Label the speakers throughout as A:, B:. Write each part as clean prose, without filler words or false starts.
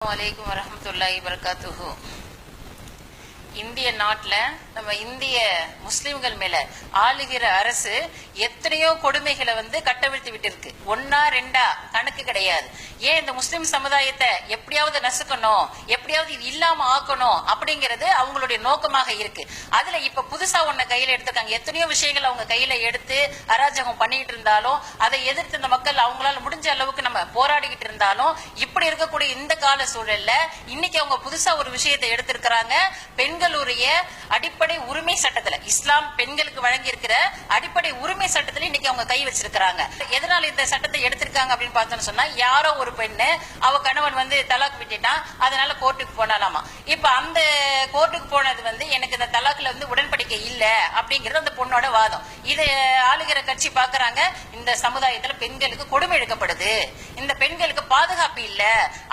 A: வலைக்கும் வரஹ்மத்துல்லாஹி வபரகாத்துஹு. இந்திய நாட்டுல நம்ம இந்திய முஸ்லிம்கள் மேல ஆளுகிற அரசு எத்தனையோ கொடுமைகளை கட்டவிழ்த்து விட்டு இருக்கு. ஒன்னா ரெண்டா கணக்கு கிடையாது. ஏன் இந்த முஸ்லிம் சமுதாயத்தை எப்படியாவது நசுக்கணும், எப்படியாவது இது இல்லாம ஆக்கணும் அப்படிங்கிறது அவங்களுடைய நோக்கமாக இருக்கு. அதுல இப்ப புதுசா ஒன்ன கையில எடுத்திருக்காங்க. எத்தனையோ விஷயங்கள் அவங்க கையில எடுத்து அராஜகம் பண்ணிட்டு இருந்தாலும் அதை எதிர்த்து இந்த மக்கள் அவங்களால முடிஞ்ச அளவுக்கு நம்ம போராடிக்கிட்டு இருந்தாலும் இப்படி இருக்கக்கூடிய இந்த கால சூழல்ல இன்னைக்கு அவங்க புதுசா ஒரு விஷயத்தை எடுத்திருக்கிறாங்க. பெண்களுடைய அடிப்படை உரிமை சட்டத்துல, இஸ்லாம் பெண்களுக்கு வழங்கி இருக்கிற அடிப்படை உரிமை சட்டத்துல இன்னைக்கு அவங்க கை வச்சிருக்கிறாங்க. எதனால இந்த சட்டத்தை எடுத்திருக்காங்க அப்படின்னு பார்த்தோம்னு சொன்னா, யாரோ ஒரு பெண்ணு அவ கணவன் தலாக் விட்டுட்டான், அதனால கோர்ட்டுக்கு போனாலாமா. இப்ப அந்த கோர்ட்டுக்கு போனது எனக்கு இந்த தலாக்ல உடன்படிக்கை இல்ல அப்படிங்கிறது அந்த பொண்ணோட வாதம். இது ஆளுகிற கட்சி பாக்குறாங்க, இந்த சமுதாயத்துல பெண்களுக்கு கொடுமை இழுக்கப்படுது, இந்த பெண்களுக்கு பாதுகாப்பு இல்ல,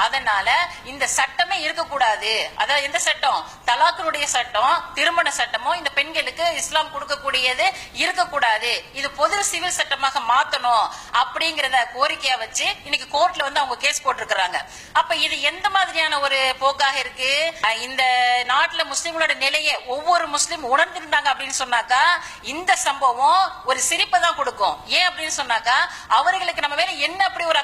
A: அதனால இந்த சட்டமே இருக்கக்கூடாது. அதாவது எந்த சட்டம்? தலாக்கினுடைய சட்டம், திருமண சட்டமோ இந்த பெண்களுக்கு இஸ்லாம் கொடுக்கக்கூடியது இருக்கக்கூடாது, இது பொது சிவில் சட்டமாக மாத்தணும் அப்படிங்கறத கோரிக்கையா வச்சு இன்னைக்கு கோர்ட்ல அவங்க கேஸ் போட்டிருக்கிறாங்க. அப்ப இது எந்த மாதிரியான ஒரு போக்காக இருக்கு? இந்த நாட்டுல முஸ்லிம்களோட நிலையை ஒவ்வொரு முஸ்லிம் உணர்ந்திருந்தாங்க அப்படின்னு சொன்னாக்கா இந்த சம்பவம் ஒரு சிரிப்பை தான் கொடுக்கும். ஏன் அப்படின்னு சொன்னாக்கா அவர்களுக்கு நம்ம மேல என்ன அப்படி ஒரு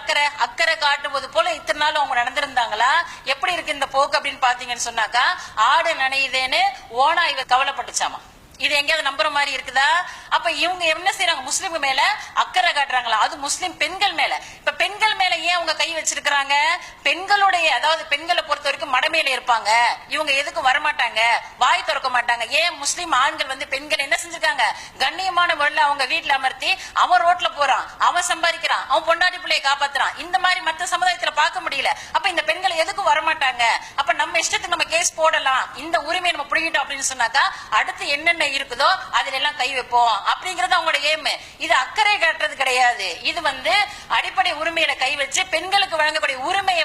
A: அக்கறை காட்டுவது போல இத்தனை நாள் அவங்க நடந்திருந்தாங்களா? எப்படி இருக்கு இந்த போக்கு அப்படின்னு பாத்தீங்கன்னு சொன்னாக்கா, ஆடு நனையுதேன்னு ஓனா இவ கவலைப்பட்டுச்சாமா. இது எங்கேயாவது நம்புற மாதிரி இருக்குதா? அப்ப இவங்க என்ன செய்யறாங்க? முஸ்லிம் மேல அக்கறை காட்டுறாங்களா? அது முஸ்லிம் பெண்கள் மேல. இப்ப பெண்கள் மேல ஏன் அவங்க கை வச்சிருக்கிறாங்க? பெண்களுடைய, அதாவது பெண்களை பொறுத்த வரைக்கும் மடமையில இருப்பாங்க, இவங்க எதுக்கும் வரமாட்டாங்க, வாய் திறக்க மாட்டாங்க. ஏன் முஸ்லிம் ஆண்கள் பெண்கள் என்ன செஞ்சிருக்காங்க? கண்ணியமான முறையில அவங்க வீட்டுல அமர்த்தி, அவன் ரோட்ல போறான், அவன் சம்பாதிக்கிறான், அவன் பொண்டாட்டி பிள்ளையை காப்பாத்துறான். இந்த மாதிரி மற்ற சமுதாயத்துல பார்க்க முடியல. அப்ப இந்த பெண்கள் எதுக்கும் வரமாட்டாங்க. அப்ப நம்ம இஷ்டத்துக்கு நம்ம கேஸ் போடலாம், இந்த உரிமையை நம்ம புடிங்கிட்டோம் அப்படின்னு சொன்னாக்கா அடுத்து என்னென்ன இருக்குதோ அதுல எல்லாம் கை வைப்போம் அப்படிங்கறது அவங்களோட ஏம். இது அக்கறை காட்டுறது கிடையாது. இது அடிப்படை உரிமையில கை வச்சு பெண்களுக்கு வழங்கக்கூடிய உரிமையை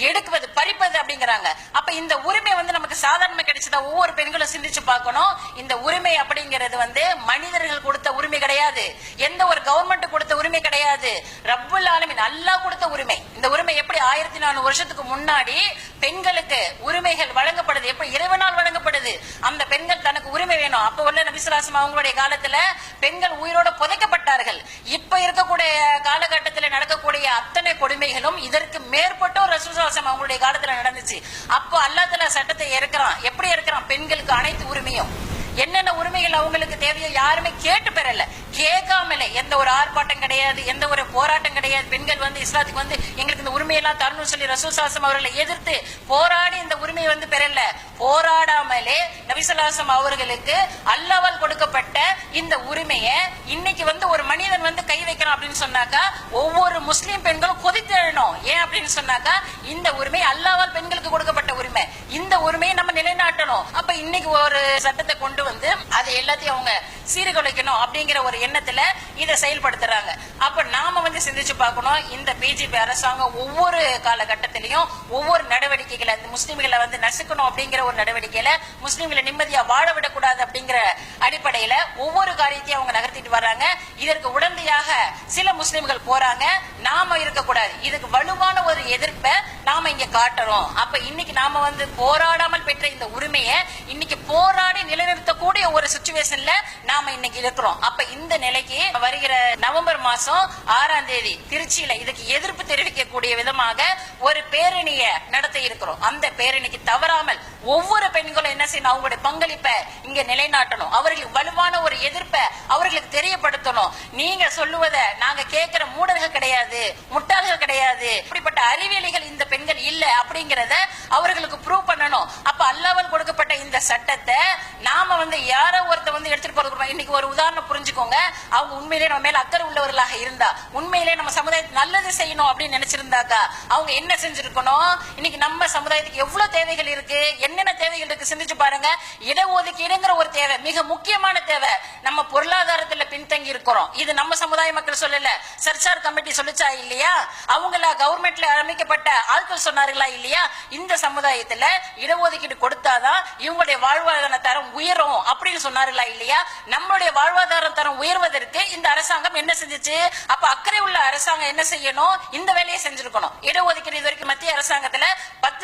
A: எடுக்குவது, பறிப்பது அப்படிங்கிறாங்க. அப்ப இந்த உரிமை நமக்கு சாதாரணமா கிடைச்சதா? ஒவ்வொரு பெண்களும் சிந்திச்சு பார்க்கணும். இந்த உரிமை அப்படிங்கிறது மனிதர்கள் கொடுத்த உரிமை கிடையாது, எந்த ஒரு கவர்மெண்ட் கொடுத்த உரிமை கிடையாது, ரப்புல் ஆலமீன் அல்லாஹ் கொடுத்த உரிமை. இந்த உரிமை எப்படி 1400 வருஷத்துக்கு முன்னாடி பெண்களுக்கு உரிமைகள் வழங்கப்படுது, எப்படி இறைவனால் வழங்கப்படுது. அந்த பெண்கள் தனக்கு உரிமை வேணும். அப்ப உள்ள நபி ஸல்லல்லாஹு அலைஹி வஸல்லம் அவங்களுடைய காலத்துல பெண்கள் உயிரோட புதைக்கப்பட்டார்கள். இப்ப இருக்கக்கூடிய காலகட்டத்தில் நடக்கக்கூடிய அத்தனை கொடுமைகளும் இதற்கு மேற்பட்டோர் ரசூல் ஸல்லல்லாஹு அலைஹி வஸல்லம் அவங்களுடைய காலத்துல நடந்துச்சு. அப்போ அல்லாஹ் தஆலா சட்டத்தை இறக்குறான். எப்படி இறக்குறான்? பெண்களுக்கு அனைத்து உரிமையும், என்னென்ன உரிமைகள் அவங்களுக்கு தேவையோ யாருமே கேட்டு பெறல, கேட்காமலே. எந்த ஒரு ஆர்ப்பாட்டம் கிடையாது, எந்த ஒரு போராட்டம் கிடையாது. பெண்கள் இஸ்லாத்துக்கு எங்களுக்கு இந்த உரிமையெல்லாம் தரணும்னு சொல்லி ரசூல் ஸல்லல்லாஹு அலைஹி வஸல்லம் அவர்களை எதிர்த்து போராடி இந்த உரிமையை பெறல. போராடாமலே நபி ஸல்லல்லாஹு அலைஹி வஸல்லம் அவர்களுக்கு அல்லாஹ்வால் கொடுக்கப்பட்ட இந்த உரிமையை இன்னைக்கு ஒரு மனிதன் கை வைக்கிறான் அப்படின்னு சொன்னாக்கா ஒவ்வொரு முஸ்லிம் பெண்களும் கொதித்து எழணும். ஏன் அப்படின்னு சொன்னாக்கா இந்த உரிமை அல்லாஹ்வால் பெண்களுக்கு கொடுக்கப்பட்ட உரிமை, இந்த உரிமையை நம்ம நிலைநாட்டணும். அப்ப இன்னைக்கு ஒரு சட்டத்தை கொண்டு அதை எல்லாத்தையும் அவங்க சீர்குலைக்கணும் அப்படிங்கிற ஒரு எண்ணத்துல இதை செயல்படுத்துறாங்க. அப்ப நாம சிந்திச்சு பார்க்கணும், இந்த பிஜேபி அரசாங்கம் ஒவ்வொரு காலகட்டத்திலையும் ஒவ்வொரு நடவடிக்கைகளை முஸ்லிம்களை நசுக்கணும் அப்படிங்கிற ஒரு நடவடிக்கையில, முஸ்லிம்களை நிம்மதியா வாழ விடக்கூடாது அப்படிங்கிற அடிப்படையில ஒவ்வொரு காரியத்தையும் அவங்க நகர்த்திட்டு வர்றாங்க. இதற்கு உடந்தையாக சில முஸ்லிம்கள் போறாங்க. நாம இருக்கக்கூடாது, இதுக்கு வலுவான ஒரு எதிர்ப்பை நாம இங்க காட்டுறோம். அப்ப இன்னைக்கு நாம போராடாமல் பெற்ற இந்த உரிமையை இன்னைக்கு போராடி நிலைநிறுத்தக்கூடிய ஒரு சிச்சுவேஷன்ல நாம இன்னைக்கு இருக்கிறோம். அப்ப இந்த நிலைக்கு வருகிற நவம்பர் மாசம் 6ஆம் தேதி திருச்சியில இதுக்கு எதிர்ப்பு தெரிவிக்கக்கூடிய விதமாக ஒரு பேரணிய நடத்த இருக்கிறோம். அந்த பேரணிக்கு தவறாமல் ஒவ்வொரு பெண்களும் என்ன செய்யணும்? அவங்களுடைய பங்களிப்பை இங்க நிலைநாட்டணும். அவர்களுக்கு வலுவான ஒரு எதிர்ப்பை அவர்களுக்கு தெரியப்படுத்தணும். நீங்க சொல்லுவதை நாங்க கேட்கிற மூடர்கள் கிடையாது, முட்டாள்கள் கிடையாது, இப்படிப்பட்ட அறிவியலிகள் இந்த பெண்கள் இல்ல அப்படிங்கறத அவர்களுக்கு ப்ரூவ் பண்ணணும். அப்ப அல்லாஹ்வால் கொடுக்கப்பட்ட இந்த சட்டத்தை நாம யாரோ ஒருத்த எடுத்துட்டு போறது. இன்னைக்கு ஒரு உதாரணம் புரிஞ்சுக்கோங்க. அவங்க உண்மையிலேயே நம்ம மேல அக்கறை உள்ளவர்களாக இருந்தா, உண்மையிலே நம்ம சமுதாயத்துக்கு நல்லது செய்யணும் அப்படின்னு நினைச்சிருந்தாக்கா அவங்க என்ன செஞ்சிருக்கணும்? இன்னைக்கு நம்ம சமுதாயத்துக்கு எவ்வளவு தேவைகள் இருக்கு, என்னென்ன தேவைகள் இருக்கு சிந்திச்சு பாருங்க. இடஒதுக்கீடுங்கிற ஒரு தேவை, மிக முக்கியமான தேவை. நம்ம பொருளாதாரத்துல பின்தங்கி இருக்கிறோம். இது நம்ம சமுதாய மக்கள் சொல்லல, சர்ச்சார் கமிட்டி சொல்லிச்சா இல்லையா? அவங்கள கவர்மெண்ட்ல அமைக்கப்பட்ட ஆட்கள் சொன்னார்களா இல்லையா? இந்த சமுதாயத்துல இடஒதுக்கீடு கொடுத்தாதான் இவங்களுடைய வாழ்வாதார தரம் உயரும் அப்படின்னு சொன்னார்களா இல்லையா? நம்மளுடைய வாழ்வாதார தரம் உயர்வதற்கு இந்த அரசாங்கம் என்ன செஞ்சுச்சு? அப்ப அக்கறை உள்ள அரசாங்கம் என்ன செய்யணும்? இந்த வேலையை செஞ்சிருக்கணும். இடஒதுக்கீடு இது வரைக்கும் மத்திய அரசாங்கத்துல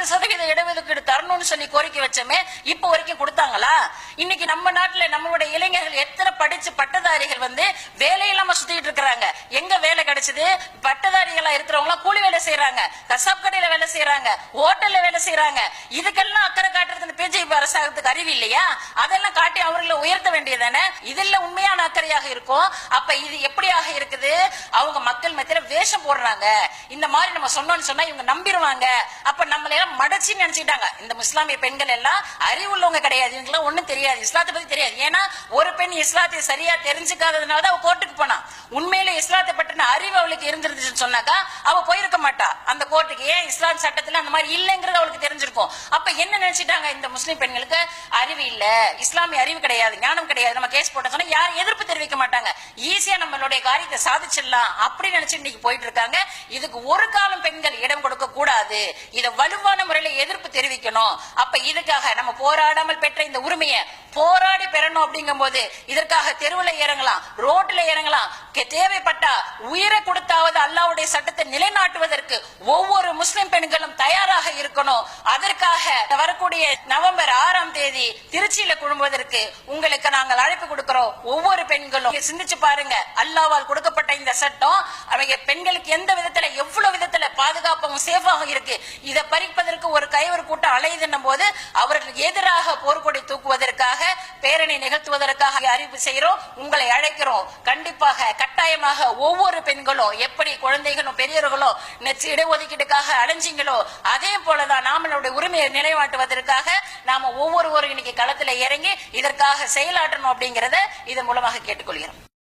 A: 50% இடஒதுக்கீடு தரணும்னு சொல்லி கோரிக்கை வச்சோமே, இப்ப வரைக்கும் கொடுத்தாங்களா? இன்னைக்கு நம்ம நாட்டுல நம்மளுடைய இளைஞர்கள் எத்தனை படிச்சு பட்டதாரிகள் வந்து வேலை இல்லாம சுத்திட்டு இருக்காங்க. எங்க வேலை கிடைச்சது? பட்டதாரிகளா இருக்கிறவங்க கூலி வேலை செய்யறாங்க, கசாப் கடையில வேலை செய்யறாங்க, ஹோட்டல்ல வேலை செய்யறாங்க. இதுக்கெல்லாம் அக்கறை காட்டுறது பிஜேபி அரசாங்கத்துக்கு அறிவு இல்லையா? அதெல்லாம் காட்டி அவர்களை உயர்த்த வேண்டியதானே? இதுல உண்மையான அக்கறையாக இருக்கும். அப்ப இது எப்படியாக இருக்குது? அவங்க மக்கள் மத்தியில வேஷம் போடுறாங்க. இந்த மாதிரி நம்ம சொன்னோம்னு சொன்னா இவங்க நம்பிடுவாங்க. அப்ப நம்மள எல்லாம் மடச்சின்னு நினைச்சிட்டாங்க. இந்த முஸ்லாமிய பெண்கள் எல்லாம் அறிவுள்ளவங்க கிடையாது, இவங்களுக்கு ஒண்ணும் தெரியாது, இஸ்லாத்தை பத்தி தெரியாது. ஏன்னா ஒரு பெண் இஸ்லாத்தை சரியா தெரிஞ்சுக்காததுனால அவ கோர்ட்டுக்கு போனா. உண்மையில இஸ்லாத்தை பற்றின அறிவு அவளுக்கு இருந்துருச்சுன்னு சொன்னாக்கா அவ போயிருக்க மாட்டா அந்த கோர்ட்டுக்கு. ஏன் இஸ்லாம் சட்டத்துல அந்த மாதிரி இல்லைங்கிறது அவளுக்கு தெரிஞ்சிருக்கும். அப்ப என்ன நினைச்சிட்டாங்க? இந்த முஸ்லிம் பெண்களுக்கு அறிவு இல்ல, இஸ்லாமிய அறிவு கிடையாது, ஞானம் கிடையாது, நம்ம கேஸ் போட்ட சொன்னா யாரும் எதிர்ப்பு தெரிவிக்க மாட்டாங்க, ஈஸியா நம்மளுடைய காரியத்தை சாதிச்சிடலாம் அப்படி நினைச்சு இன்னைக்கு போயிட்டு இருக்காங்க. இதுக்கு ஒரு காலம் பெண்கள் இடம் கொடுக்க கூடாது. இதை வலுவான முறையில எதிர்ப்பு தெரிவிக்கணும். அப்ப இதுக்காக நம்ம போராடாமல் பெற்ற இந்த உரிமையை போராடி பெறணும். அப்படிங்கும் போது இதற்காக தெருவில் இறங்கலாம், ரோட்ல இறங்கலாம், தேவைப்பட்டா உயிரை கொடுத்தாவது அல்லாஹ்வுடைய சட்டத்தை நிலைநாட்டுவதற்கு ஒவ்வொரு முஸ்லிம் பெண்களும் தயாராக இருக்கணும். அதற்காக வரக்கூடிய நவம்பர் 6ஆம் தேதி திருச்சியில குழும்புவதற்கு உங்களுக்கு நாங்கள் அழைப்பு கொடுக்கிறோம். ஒவ்வொரு பெண்களும் சிந்திச்சு பாருங்க, அல்லாஹ்வால் கொடுக்கப்பட்ட இந்த சட்டம் அவங்க பெண்களுக்கு எந்த விதத்துல எவ்வளவு விதத்துல பாதுகாப்பாகவும் சேஃபாகவும் இருக்கு. இதை பறிப்பதற்கு ஒரு கைவர் கூட்டம் அலையுதுன்னும் போது அவர்களுக்கு எதிராக போர்க்கொடி தூக்குவதற்காக பேரணி நிகழ்த்துவதற்காக அறிவிப்பு செய்கிறோம். உங்களை அழைக்கிறோம். கண்டிப்பாக கட்டாயமாக ஒவ்வொரு பெண்களும் எப்படி குழந்தைகளும் பெரியவர்களும் இடஒதுக்கீட்டுக்காக அடைஞ்சிங்களோ அதே போலதான் நாமளுடைய உரிமையை நிலைநாட்டுவதற்காக நாம ஒவ்வொருவரும் இன்னைக்கு களத்துல இறங்கி இதற்காக செயலாற்றணும் அப்படிங்கறத இதன் மூலமாக கேட்டுக்கொள்கிறோம்.